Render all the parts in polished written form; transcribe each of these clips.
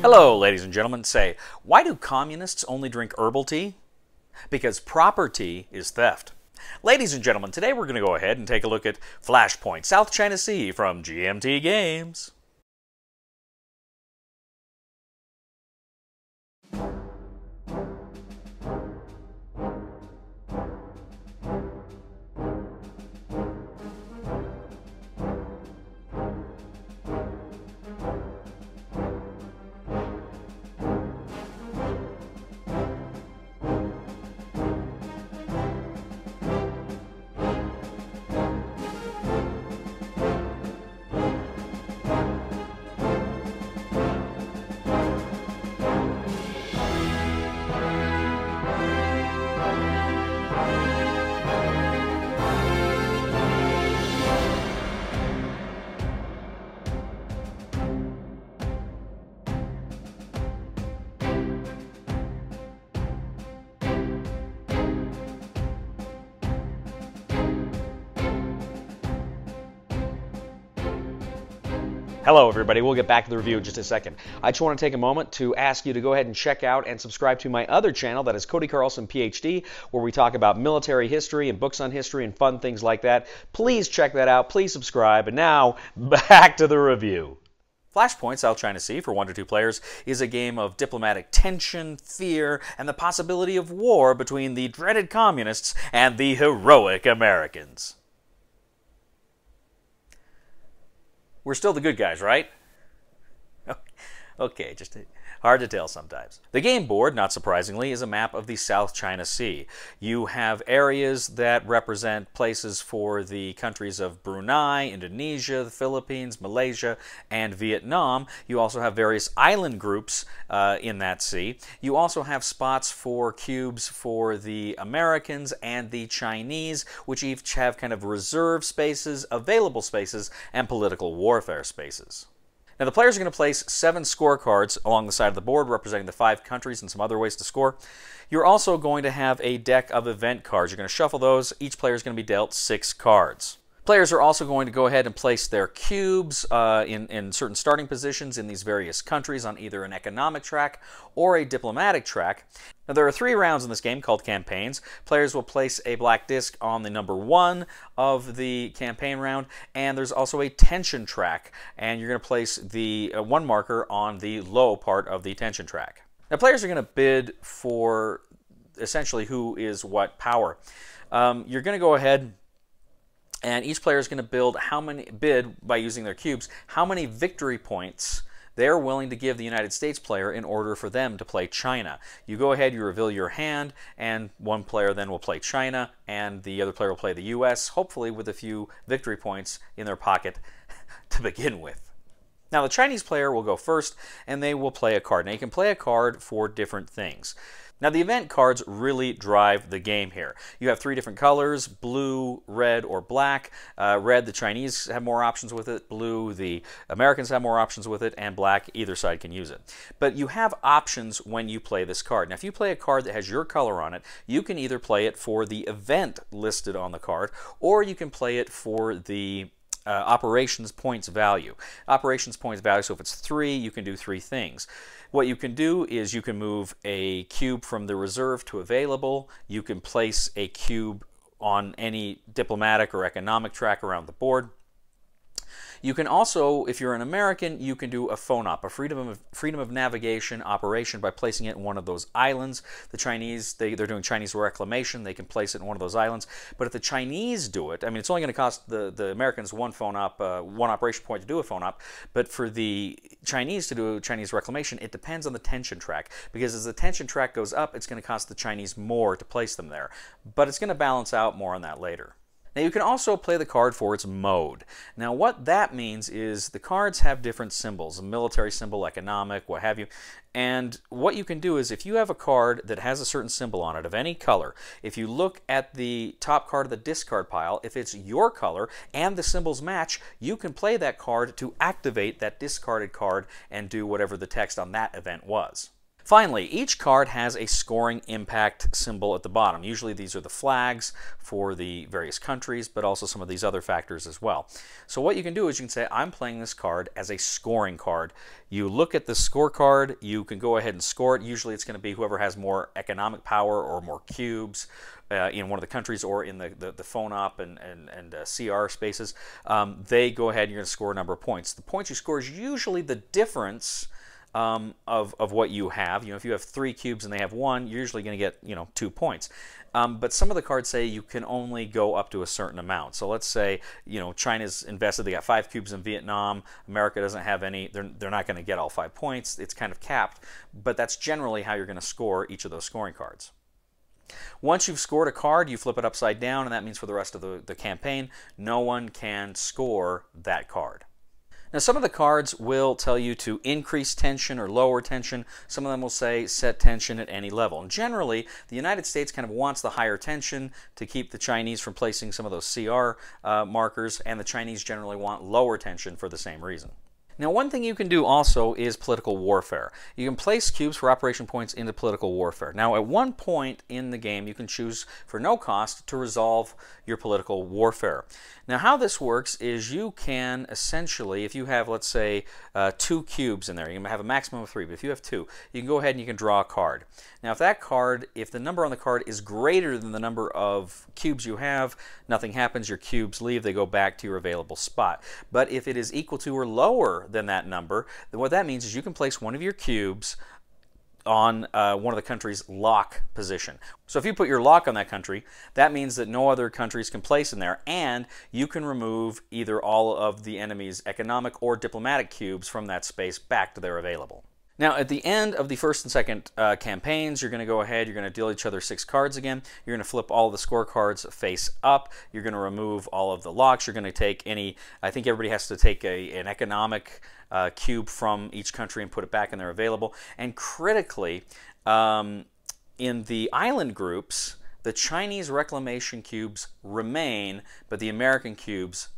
Hello, ladies and gentlemen. Say, why do communists only drink herbal tea? Because proper tea is theft. Ladies and gentlemen, today we're going to go ahead and take a look at Flashpoint, South China Sea from GMT Games. Hello everybody, we'll get back to the review in just a second. I just want to take a moment to ask you to go ahead and check out and subscribe to my other channel, that is Cody Carlson PhD, where we talk about military history and books on history and fun things like that. Please check that out, please subscribe, and now, back to the review. Flashpoint, South China Sea, for 1 to 2 players, is a game of diplomatic tension, fear, and the possibility of war between the dreaded communists and the heroic Americans. We're still the good guys, right? Okay, just hard to tell sometimes. The game board, not surprisingly, is a map of the South China Sea. You have areas that represent places for the countries of Brunei, Indonesia, the Philippines, Malaysia, and Vietnam. You also have various island groups in that sea. You also have spots for cubes for the Americans and the Chinese, which each have kind of reserve spaces, available spaces, and political warfare spaces. Now, the players are going to place 7 scorecards along the side of the board representing the 5 countries and some other ways to score. You're also going to have a deck of event cards. You're going to shuffle those. Each player is going to be dealt 6 cards. Players are also going to go ahead and place their cubes in certain starting positions in these various countries on either an economic track or a diplomatic track. Now, there are 3 rounds in this game called campaigns. Players will place a black disc on the number 1 of the campaign round, and there's also a tension track, and you're going to place the 1 marker on the low part of the tension track. Now, players are going to bid for essentially who is what power. You're going to go ahead and each player is going to bid by using their cubes, how many victory points they're willing to give the United States player in order for them to play China. You go ahead, you reveal your hand, and one player then will play China, and the other player will play the U.S., hopefully with a few victory points in their pocket to begin with. Now, the Chinese player will go first, and they will play a card. Now, you can play a card for different things. Now, the event cards really drive the game here. You have 3 different colors: blue, red, or black. Red, the Chinese have more options with it. Blue, the Americans have more options with it. And black, either side can use it. But you have options when you play this card. Now, if you play a card that has your color on it, you can either play it for the event listed on the card, or you can play it for the operations points value. Operations points value, so if it's 3, you can do 3 things. What you can do is you can move a cube from the reserve to available. You can place a cube on any diplomatic or economic track around the board. You can also, if you're an American, you can do a phone-op, a freedom of navigation operation by placing it in one of those islands. The Chinese, they're doing Chinese reclamation. They can place it in one of those islands. But if the Chinese do it, I mean, it's only going to cost the Americans 1 phone-op, 1 operation point to do a phone-op. But for the Chinese to do Chinese reclamation, it depends on the tension track. Because as the tension track goes up, it's going to cost the Chinese more to place them there. But it's going to balance out. More on that later. Now, you can also play the card for its mode. Now, what that means is the cards have different symbols, a military symbol, economic, what have you. And what you can do is, if you have a card that has a certain symbol on it of any color, if you look at the top card of the discard pile, if it's your color and the symbols match, you can play that card to activate that discarded card and do whatever the text on that event was. Finally, each card has a scoring impact symbol at the bottom. Usually these are the flags for the various countries, but also some of these other factors as well. So what you can do is you can say, I'm playing this card as a scoring card. You look at the scorecard, you can go ahead and score it. Usually it's going to be whoever has more economic power or more cubes in one of the countries, or in the phone op and CR spaces. They go ahead and you're going to score a number of points. The points you score is usually the difference of what you have. If you have 3 cubes and they have 1, you're usually going to get 2 points. But some of the cards say you can only go up to a certain amount. So let's say China's invested, they got 5 cubes in Vietnam, America doesn't have any, they're not going to get all 5 points. It's kind of capped, but that's generally how you're going to score each of those scoring cards. Once you've scored a card, you flip it upside down, and that means for the rest of the campaign, no one can score that card. Now, some of the cards will tell you to increase tension or lower tension. Some of them will say set tension at any level. And generally, the United States kind of wants the higher tension to keep the Chinese from placing some of those CR markers, and the Chinese generally want lower tension for the same reason. Now, one thing you can do also is political warfare. You can place cubes for operation points into political warfare. Now, at one point in the game, you can choose for no cost to resolve your political warfare. Now, how this works is you can essentially, if you have, let's say, 2 cubes in there, you can have a maximum of 3, but if you have 2, you can go ahead and you can draw a card. Now, if the number on the card is greater than the number of cubes you have, nothing happens, your cubes leave, they go back to your available spot. But if it is equal to or lower than that number, then what that means is you can place one of your cubes on one of the country's lock position. So if you put your lock on that country, that means that no other countries can place in there, and you can remove either all of the enemy's economic or diplomatic cubes from that space back to their available. Now, at the end of the first and second campaigns, you're going to go ahead, you're going to deal each other 6 cards again. You're going to flip all the scorecards face up. You're going to remove all of the locks. You're going to take any, I think everybody has to take an economic cube from each country and put it back in there available. And critically, in the island groups, the Chinese reclamation cubes remain, but the American cubes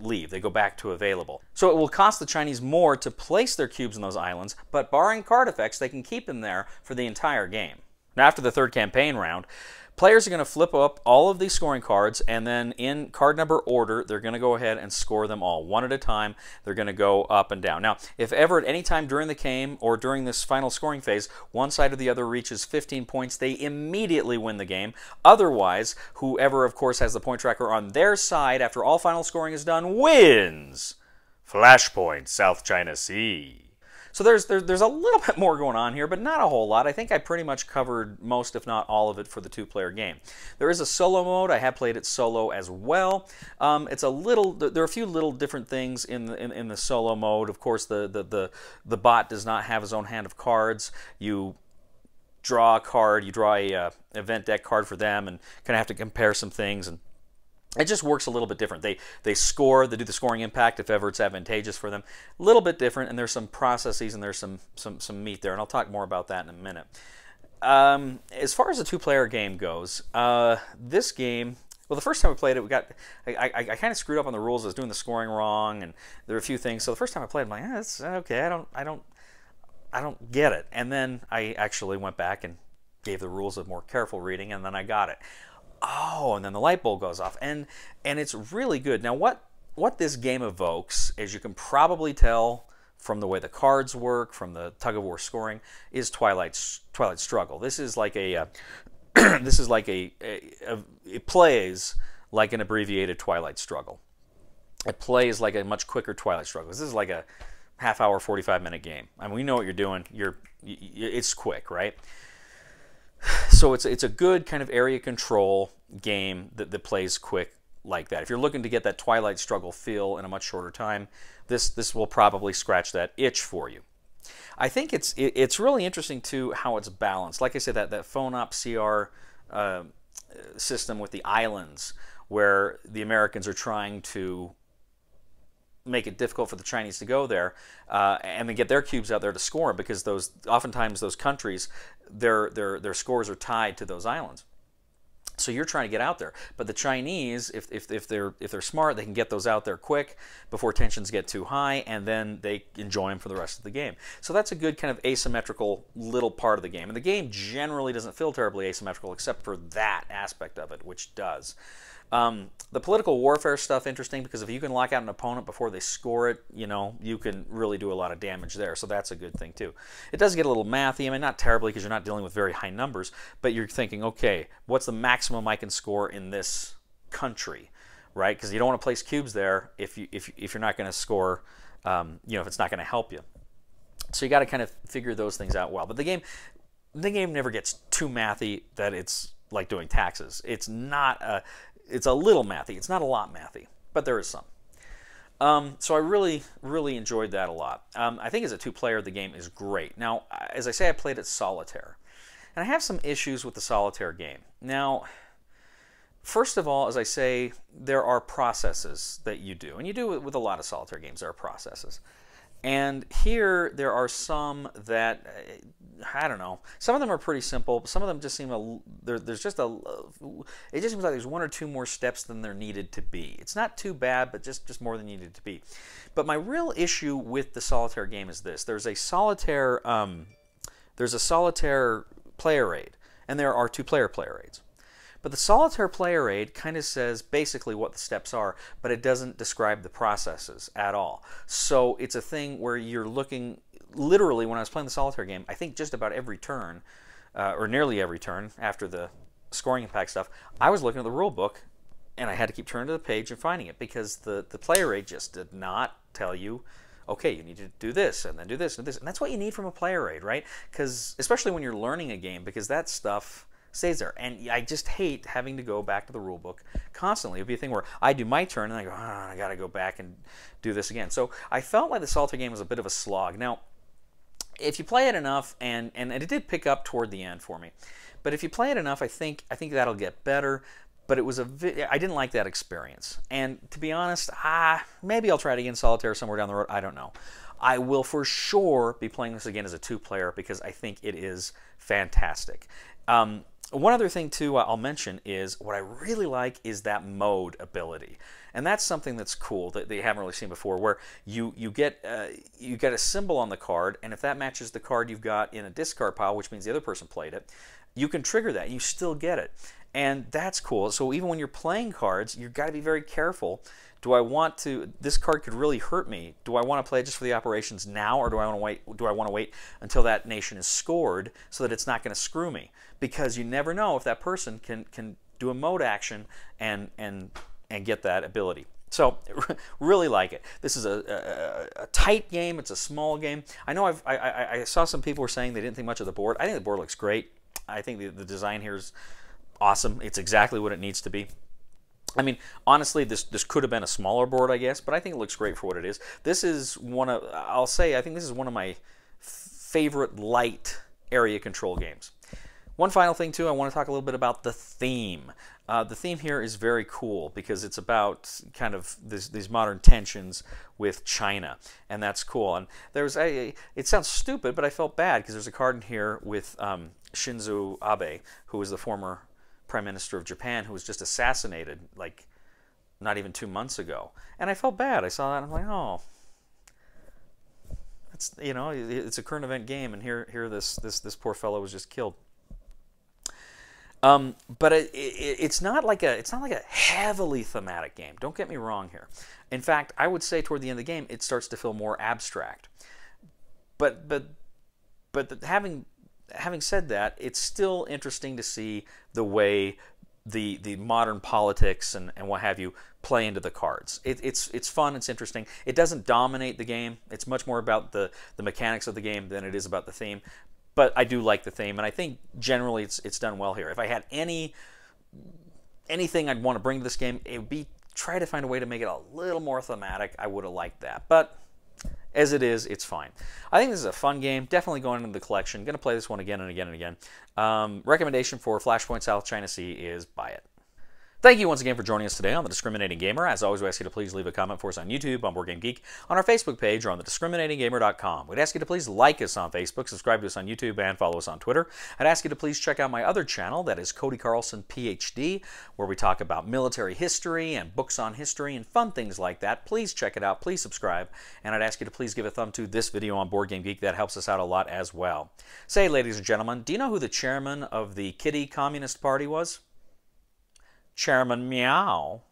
leave. They go back to available. So it will cost the Chinese more to place their cubes in those islands, but barring card effects, they can keep them there for the entire game. Now, after the third campaign round, players are going to flip up all of these scoring cards, and then in card number order, they're going to go ahead and score them all. One at a time, they're going to go up and down. Now, if ever at any time during the game or during this final scoring phase, one side or the other reaches 15 points, they immediately win the game. Otherwise, whoever, of course, has the point tracker on their side after all final scoring is done wins. Flashpoint, South China Sea. So there's a little bit more going on here, but not a whole lot. I think I pretty much covered most, if not all of it, for the 2-player game. There is a solo mode. I have played it solo as well. There are a few little different things in the solo mode. Of course, the bot does not have his own hand of cards. You draw a card, you draw a event deck card for them, and kind of have to compare some things. And it just works a little bit different. They score, they do the scoring impact if ever it's advantageous for them. A little bit different, and there's some processes and there's some meat there, and I'll talk more about that in a minute. As far as the 2-player game goes, this game, well, the first time I played it, I kind of screwed up on the rules. I was doing the scoring wrong, and there were a few things. So the first time I played, I'm like, that's okay. I don't get it. And then I actually went back and gave the rules a more careful reading, and then I got it. Oh, and then the light bulb goes off, and it's really good. Now, what this game evokes, as you can probably tell from the way the cards work, from the tug-of-war scoring, is Twilight Struggle. This is like it plays like an abbreviated Twilight Struggle. It plays like a much quicker Twilight Struggle. This is like a half-hour, 45-minute game. I mean, we know what you're doing. It's quick, right? So it's a good kind of area control game that plays quick like that. If you're looking to get that Twilight Struggle feel in a much shorter time, this will probably scratch that itch for you. I think it's really interesting too how it's balanced. Like I said, that phone op CR system with the islands, where the Americans are trying to make it difficult for the Chinese to go there and then get their cubes out there to score them, because oftentimes those countries, their scores are tied to those islands. So you're trying to get out there, but the Chinese, if they're smart, they can get those out there quick before tensions get too high, and then they enjoy them for the rest of the game. So that's a good kind of asymmetrical little part of the game. And the game generally doesn't feel terribly asymmetrical, except for that aspect of it, which does. The political warfare stuff interesting because if you can lock out an opponent before they score it, you know, you can really do a lot of damage there. So that's a good thing too. It does get a little mathy. I mean, not terribly because you're not dealing with very high numbers, but you're thinking, okay, what's the maximum I can score in this country, right? Because you don't want to place cubes there if you're not going to score, you know, if it's not going to help you. So you got to kind of figure those things out well. But the game never gets too mathy that it's like doing taxes. It's not a It's a little mathy. It's not a lot mathy, but there is some. So I really enjoyed that a lot. I think as a two-player, the game is great. Now, as I say, I played it solitaire. And I have some issues with the solitaire game. Now, first of all, as I say, there are processes that you do. And you do it with a lot of solitaire games. There are processes. And here, there are some that, I don't know, some of them are pretty simple. Some of them just seem, it just seems like there's one or two more steps than there needed to be. It's not too bad, but just more than needed to be. But my real issue with the solitaire game is this. There's a solitaire player aid, and there are two-player player aids. But the solitaire player aid kind of says basically what the steps are, but it doesn't describe the processes at all. So it's a thing where you're looking, literally when I was playing the solitaire game, I think just about every turn, or nearly every turn after the scoring impact stuff, I was looking at the rule book and I had to keep turning to the page and finding it because the player aid just did not tell you, okay, you need to do this and then do this and this. And that's what you need from a player aid, right? Because especially when you're learning a game, because that stuff stays there. And I just hate having to go back to the rule book constantly. It would be a thing where I do my turn and I go, I got to go back and do this again. So I felt like the solitaire game was a bit of a slog. Now, if you play it enough, and it did pick up toward the end for me, but if you play it enough, I think that'll get better. But it was I didn't like that experience. And to be honest, maybe I'll try it again solitaire somewhere down the road. I don't know. I will for sure be playing this again as a two-player because I think it is fantastic. One other thing, too, I'll mention is what I really like is that mode ability. And that's something that's cool that you haven't really seen before, where you get a symbol on the card, and if that matches the card you've got in a discard pile, which means the other person played it, you can trigger that. You still get it. And that's cool. So even when you're playing cards, you've got to be very careful. Do I want to, this card could really hurt me. Do I want to play just for the operations now, or do I want to wait until that nation is scored so that it's not going to screw me? Because you never know if that person can do a mode action and get that ability. So really like it. This is a tight game. It's a small game. I know I saw some people were saying they didn't think much of the board. I think the board looks great. I think the design here is awesome. It's exactly what it needs to be. I mean, honestly, this could have been a smaller board, I guess, but I think it looks great for what it is. This is I think this is one of my favorite light area control games. One final thing, too, I want to talk a little bit about the theme. The theme here is very cool because it's about kind of these modern tensions with China, and that's cool. And it sounds stupid, but I felt bad because there's a card in here with Shinzo Abe, who was the former Prime Minister of Japan, who was just assassinated like not even 2 months ago. And I felt bad. I saw that and I'm like, oh, it's a current event game, and here this poor fellow was just killed. But it's not like a heavily thematic game. Don't get me wrong here. In fact, I would say toward the end of the game, it starts to feel more abstract. But having said that, it's still interesting to see the way the modern politics and what have you play into the cards. It's fun. It's interesting. It doesn't dominate the game. It's much more about the mechanics of the game than it is about the theme. But I do like the theme, and I think generally it's done well here. If I had anything I'd want to bring to this game, it would be try to find a way to make it a little more thematic. I would have liked that. But as it is, it's fine. I think this is a fun game. Definitely going into the collection. Going to play this one again and again and again. Recommendation for Flashpoint South China Sea is buy it. Thank you once again for joining us today on The Discriminating Gamer. As always, we ask you to please leave a comment for us on YouTube, on Board Game Geek, on our Facebook page, or on thediscriminatinggamer.com. We'd ask you to please like us on Facebook, subscribe to us on YouTube, and follow us on Twitter. I'd ask you to please check out my other channel, that is Cody Carlson, PhD, where we talk about military history and books on history and fun things like that. Please check it out. Please subscribe. And I'd ask you to please give a thumb to this video on Board Game Geek. That helps us out a lot as well. Say, ladies and gentlemen, do you know who the chairman of the Kitty Communist Party was? Chairman Meow.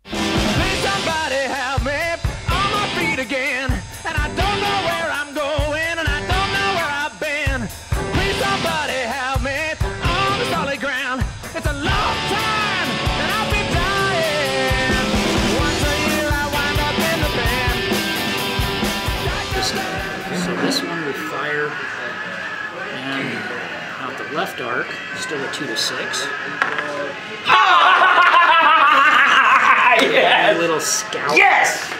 Please somebody help me on my feet again, and I don't know where I'm going, and I don't know where I've been. Please somebody help me on the solid ground. It's a long time, and I'll be dying. Once a year I wind up in the band. So this one we fire, and out the left arc, still a 2 to 6. Yes! A little scout. Yes!